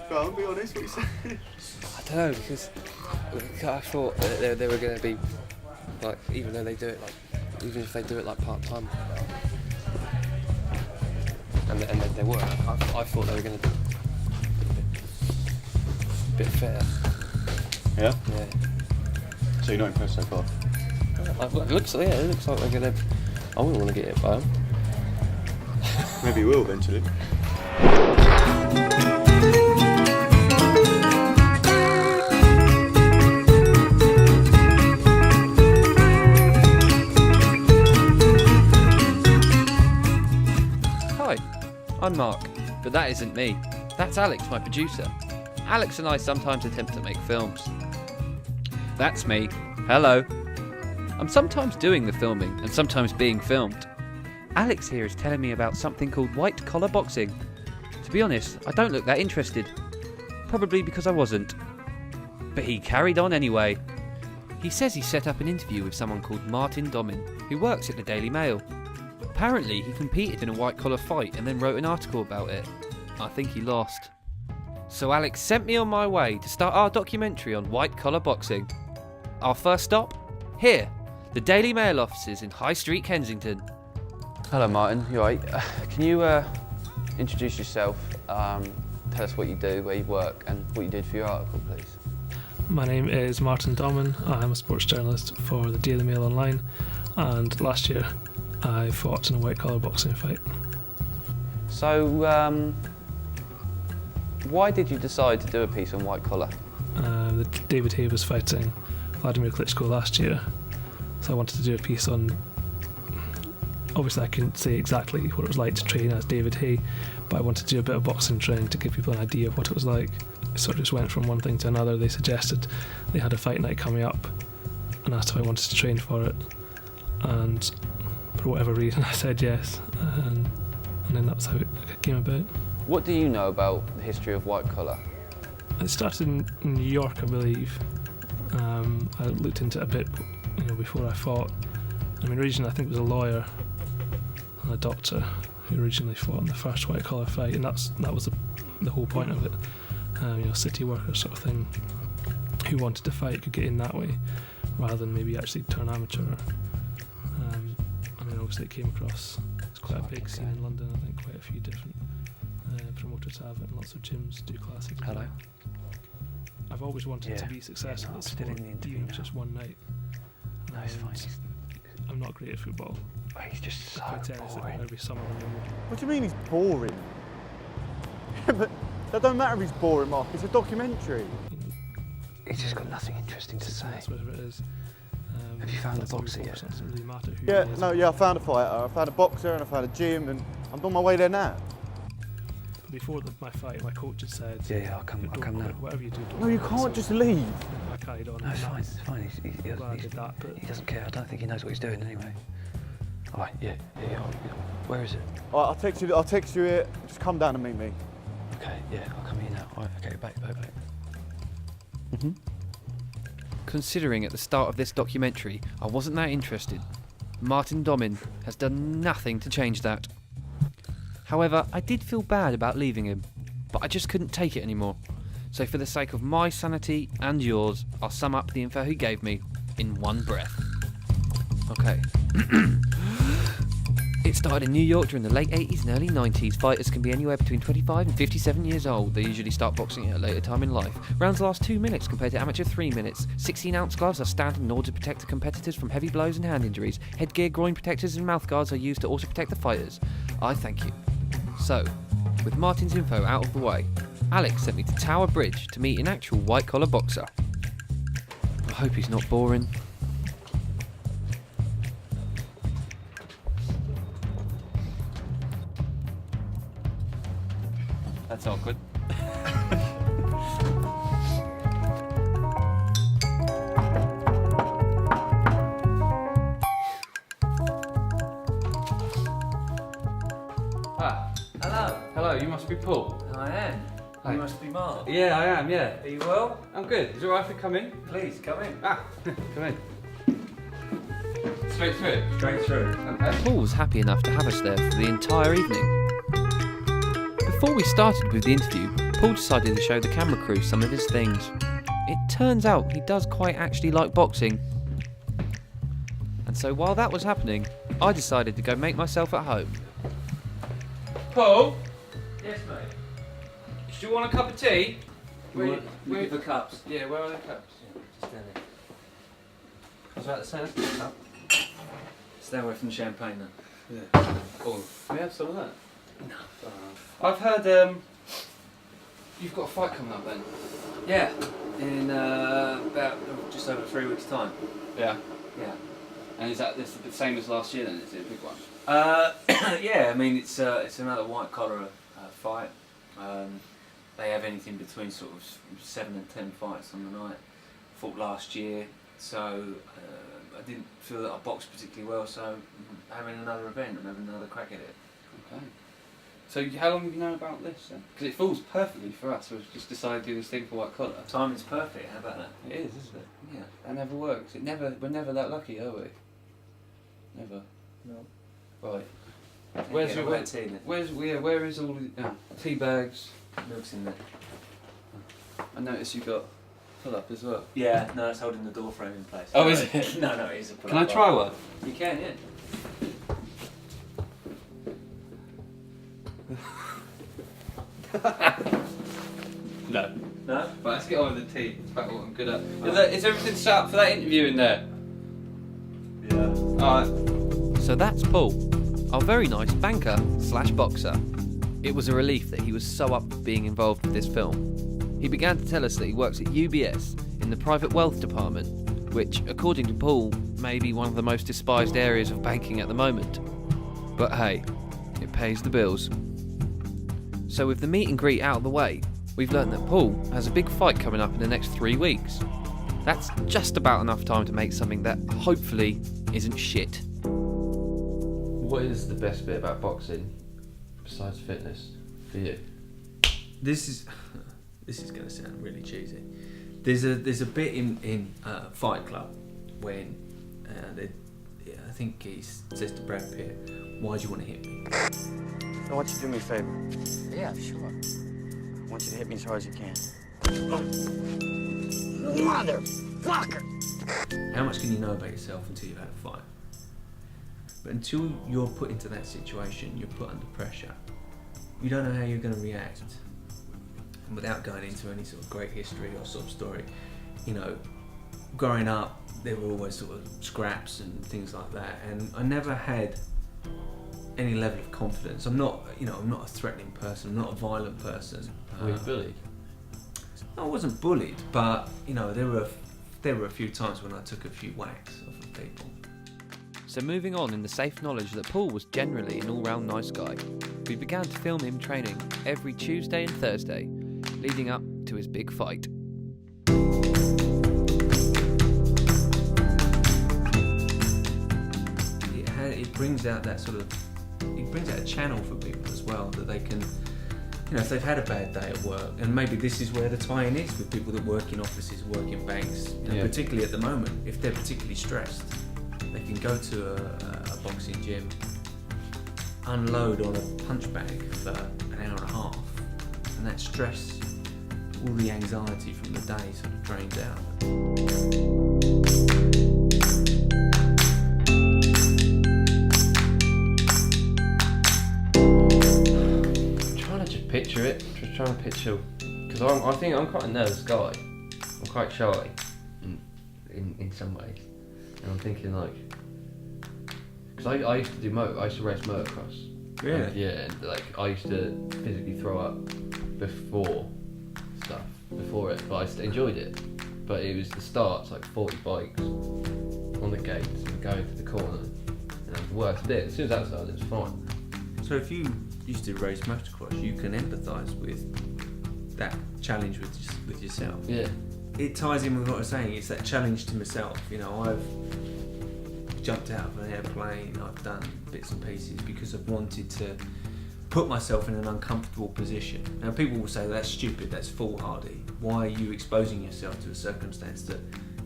Go on, be honest, what you say? I don't know, because I thought that they were going to be, like, even though they do it, like, even if they do it, like, part-time, and they were, I thought they were going to do a bit fair. Yeah? Yeah. So you're not impressed so far? It looks like they're going to, I wouldn't want to get hit by them. Maybe you will eventually. Hi, I'm Mark, but that isn't me. That's Alex, my producer. Alex and I sometimes attempt to make films. That's me. Hello. I'm sometimes doing the filming and sometimes being filmed. Alex here is telling me about something called white collar boxing. To be honest, I don't look that interested. Probably because I wasn't. But he carried on anyway. He says he set up an interview with someone called Martin Domin, who works at the Daily Mail. Apparently he competed in a white collar fight and then wrote an article about it. I think he lost. So Alex sent me on my way to start our documentary on white collar boxing. Our first stop? Here, the Daily Mail offices in High Street, Kensington. Hello, Martin. You alright? Can you introduce yourself, tell us what you do, where you work, and what you did for your article, please? My name is Martin Domin. I'm a sports journalist for the Daily Mail Online, and last year I fought in a white collar boxing fight. So, why did you decide to do a piece on white collar? David Hay was fighting Vladimir Klitschko last year, so I wanted to do a piece on. Obviously I couldn't say exactly what it was like to train as David Hay, but I wanted to do a bit of boxing training to give people an idea of what it was like. It sort of just went from one thing to another. They suggested they had a fight night coming up and asked if I wanted to train for it, and for whatever reason I said yes, and then that's how it came about. What do you know about the history of white collar? It started in New York, I believe. I looked into it a bit, before I fought. I mean, originally I think it was a lawyer and a doctor who originally fought in the first white collar fight, and that was the whole point of it. City workers sort of thing, who wanted to fight could get in that way, rather than maybe actually turn amateur. Obviously it came across. It's quite a big scene in London. I think quite a few different promoters have it, and lots of gyms do classes. Hello. I've always wanted to be successful at sport, even if it's just one night. No, it's fine. I'm not great at football. Oh, he's just so boring. Every summer when What do you mean he's boring? But that don't matter if he's boring, Mark. It's a documentary. He's just got nothing interesting to say. That's whatever it is. Have you found a boxer yet? It doesn't really matter who Yeah, he is. I found a fighter. I found a boxer and I found a gym, and I'm on my way there now. Before my fight, my coach had said, Yeah, I'll come now. Whatever you do, don't No, you quit." can't So just leave. I carried on. No, it's fine. It's fine. He Glad I did that, but he doesn't care. I don't think he knows what he's doing anyway. All right. Yeah. Where is it? All right, I'll text you it. Just come down and meet me. Okay. Yeah, I'll come here now. All right. Okay. Back. Considering at the start of this documentary I wasn't that interested, Martin Domin has done nothing to change that. However, I did feel bad about leaving him, but I just couldn't take it anymore. So for the sake of my sanity and yours, I'll sum up the info he gave me in one breath. Okay. It started in New York during the late 80s and early 90s. Fighters can be anywhere between 25 and 57 years old. They usually start boxing at a later time in life. Rounds last 2 minutes compared to amateur 3 minutes. 16-ounce gloves are standard in order to protect the competitors from heavy blows and hand injuries. Headgear, groin protectors and mouth guards are used to also protect the fighters. I thank you. So, with Martin's info out of the way, Alex sent me to Tower Bridge to meet an actual white-collar boxer. I hope he's not boring. That's awkward. Hello, you must be Paul. I am. Hi. You must be Mark. Yeah, I am, yeah. Are you well? I'm good. Is it alright if I come in? Please, come in. Come in. Straight through? Straight through. Okay. Paul was happy enough to have us there for the entire evening. Before we started with the interview, Paul decided to show the camera crew some of his things. It turns out he does quite actually like boxing. And so while that was happening, I decided to go make myself at home. Paul? Yes, mate? Do you want a cup of tea? Where are the cups? Yeah, where are the cups? Just down there. I was about to say, that's a good cup. Stay away from the champagne then. Yeah. Cool. Can we have some of that? No. I've heard you've got a fight coming up then. Yeah, in about just over 3 weeks' time. Yeah. Yeah. And is that the same as last year then? Is it a big one? Yeah, I mean it's another white collar fight. They have anything between sort of 7 and 10 fights on the night. Fought last year, so I didn't feel that I boxed particularly well, so I'm having another event and having another crack at it. Okay. So how long have you known about this then? Because it falls perfectly for us. We've just decided to do this thing for white collar. Timing's perfect. How about that? It is, isn't it? Yeah. That never works. We're never that lucky, are we? Never. No. Right. Where is all the tea bags? Milk's in there. I noticed you got pull up as well. Yeah, no, it's holding the door frame in place. Oh, is it? No, it is a pull-up. Can I try one? You can, yeah. No. No? Right, let's get on with the tea. It's about what I'm good at. Is everything set up for that interview in there? Yeah. Alright. So that's Paul, our very nice banker / boxer. It was a relief that he was so up for being involved with this film. He began to tell us that he works at UBS in the private wealth department, which, according to Paul, may be one of the most despised areas of banking at the moment. But hey, it pays the bills. So with the meet and greet out of the way, we've learned that Paul has a big fight coming up in the next 3 weeks. That's just about enough time to make something that hopefully isn't shit. What is the best bit about boxing besides fitness for you? This is going to sound really cheesy. There's a bit in Fight Club when I think he says to Brad Pitt, "Why do you want to hit me?" I want you to do me a favor. Yeah, sure. I want you to hit me as hard as you can. Motherfucker! How much can you know about yourself until you've had a fight? But until you're put into that situation, you're put under pressure. You don't know how you're going to react. And without going into any sort of great history or sort of story, you know, growing up, there were always sort of scraps and things like that. And I never had any level of confidence. I'm not a threatening person. I'm not a violent person. Were you bullied? I wasn't bullied, but you know, there were a few times when I took a few whacks off of people. So moving on in the safe knowledge that Paul was generally an all-round nice guy, we began to film him training every Tuesday and Thursday, leading up to his big fight. It brings out that it brings out a channel for people as well, that they can, you know, if they've had a bad day at work, and maybe this is where the tie-in is with people that work in offices, work in banks, you know, particularly at the moment, if they're particularly stressed, they can go to a boxing gym, unload on a punch bag for an hour and a half, and that stress, all the anxiety from the day sort of drains out. Picture it, just trying to picture, because I think I'm quite a nervous guy. I'm quite shy in some ways, and I'm thinking like, because I used to do I used to race motocross. Really? And, yeah, and like I used to physically throw up before it, but I still enjoyed it. But it was the starts, like 40 bikes on the gates and going to the corner, and the worst bit. As soon as that started, it was fine. So if you used to race motocross, you can empathise with that challenge with yourself. Yeah. It ties in with what I was saying. It's that challenge to myself. You know, I've jumped out of an airplane. I've done bits and pieces because I've wanted to put myself in an uncomfortable position. Now people will say that's stupid, that's foolhardy. Why are you exposing yourself to a circumstance that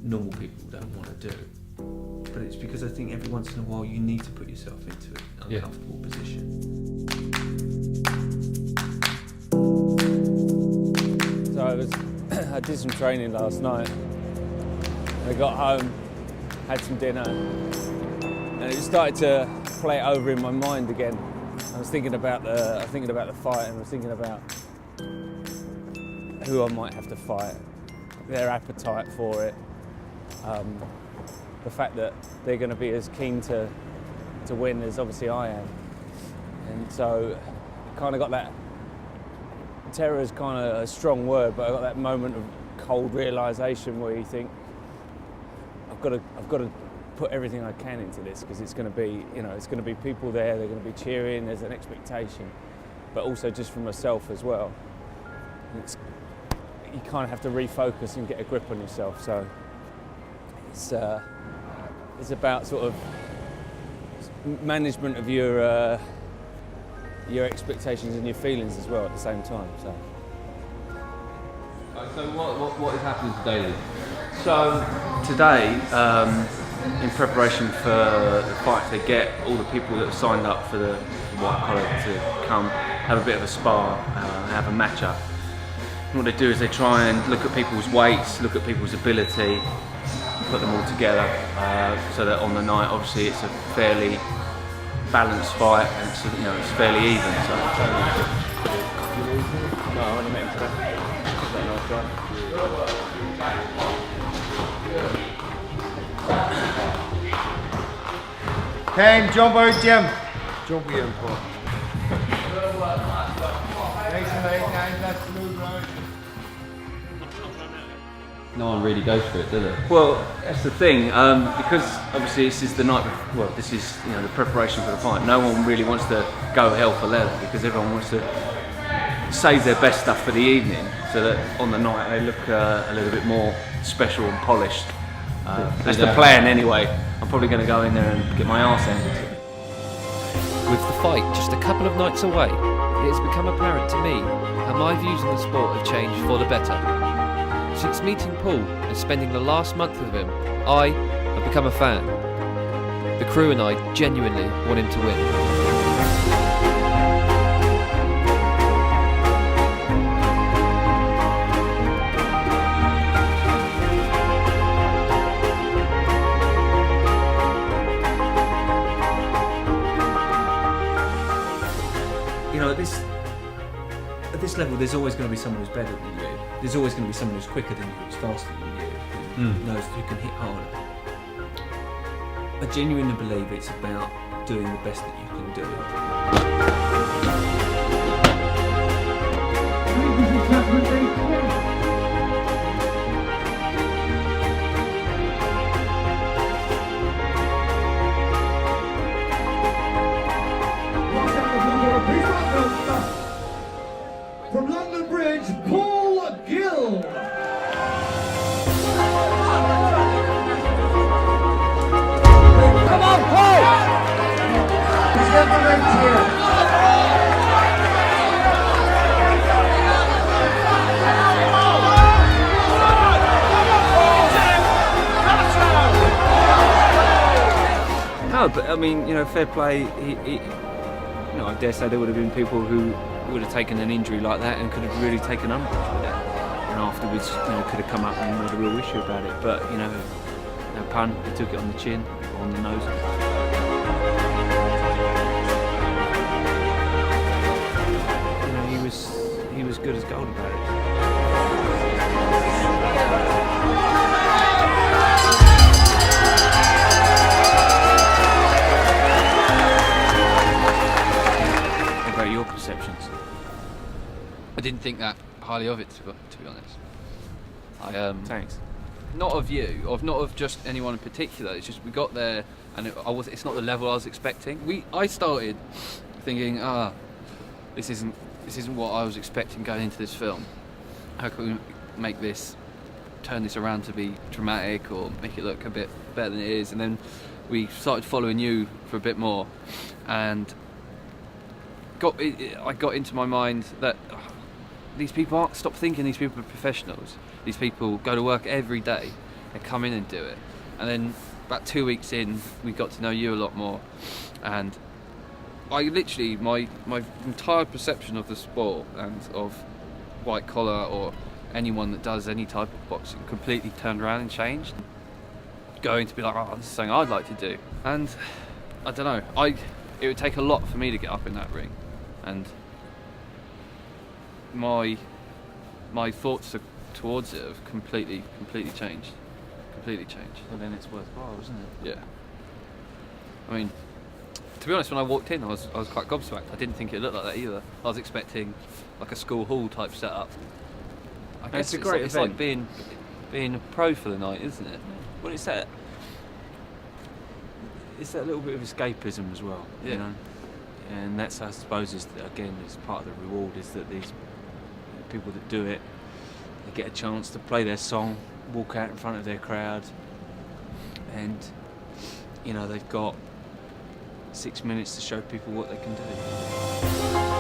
normal people don't want to do? But it's because I think every once in a while you need to put yourself into an uncomfortable position. I did some training last night. I got home, had some dinner, and it started to play over in my mind again. I was thinking about the fight, and I was thinking about who I might have to fight, their appetite for it, the fact that they're going to be as keen to win as obviously I am, and so kind of got that. Terror is kind of a strong word, but I got that moment of cold realisation where you think, I've got to put everything I can into this, because it's going to be, it's going to be people there, they're going to be cheering, there's an expectation, but also just for myself as well. You kind of have to refocus and get a grip on yourself. So it's about sort of management of your expectations and your feelings as well at the same time. So what is happening today then? So today, in preparation for the fight, they get all the people that have signed up for the white collar to come have a bit of a spar, have a match up. And what they do is they try and look at people's weights, look at people's ability, put them all together, so that on the night, obviously, it's a fairly balanced fight, and it's fairly even. So. no, I want to make him Time, jump out, Jim. Jump again, Paul. Nice and right, nice, that's smooth round. No one really goes for it, does it? Well, that's the thing, because obviously this is the night before, well, this is the preparation for the fight. No one really wants to go hell for leather, because everyone wants to save their best stuff for the evening, so that on the night they look a little bit more special and polished. That's the plan anyway. I'm probably going to go in there and get my arse handed. With the fight just a couple of nights away, it has become apparent to me how my views on the sport have changed for the better. Since meeting Paul and spending the last month with him, I have become a fan. The crew and I genuinely want him to win. At this level, there's always going to be someone who's better than you. There's always going to be someone who's quicker than you, who's faster than you, who knows who can hit harder. I genuinely believe it's about doing the best that you can do. From London Bridge, Paul Gill. Come on, Paul! Step right here. No, but I mean, fair play. I dare say there would have been people who would have taken an injury like that and could have really taken umbrage with it, and afterwards, could have come up and made a real issue about it. But no pun, he took it on the chin, or on the nose. He was good as gold about it. Your perceptions? I didn't think that highly of it, to be honest. Thanks. Not of you, not of just anyone in particular. It's just we got there, and it's not the level I was expecting. I started thinking, this isn't what I was expecting going into this film. How can we turn this around to be dramatic, or make it look a bit better than it is? And then we started following you for a bit more, and I got into my mind that these people stop thinking these people are professionals. These people go to work every day and come in and do it. And then about 2 weeks in, we got to know you a lot more, and I literally, my entire perception of the sport and of white collar or anyone that does any type of boxing completely turned around and changed. Going to be like, oh, this is something I'd like to do. And I don't know, it would take a lot for me to get up in that ring. And my thoughts towards it have completely changed. Completely changed. Well, then it's worthwhile, isn't it? Yeah. I mean, to be honest, when I walked in, I was quite gobsmacked. I didn't think it looked like that either. I was expecting like a school hall type setup. I guess It's a great it's event. like being a pro for the night, isn't it? Well, it's that little bit of escapism as well, Yeah. you know. And that's, I suppose, is part of the reward, is that these people that do it, they get a chance to play their song, walk out in front of their crowd, and you know they've got 6 minutes to show people what they can do.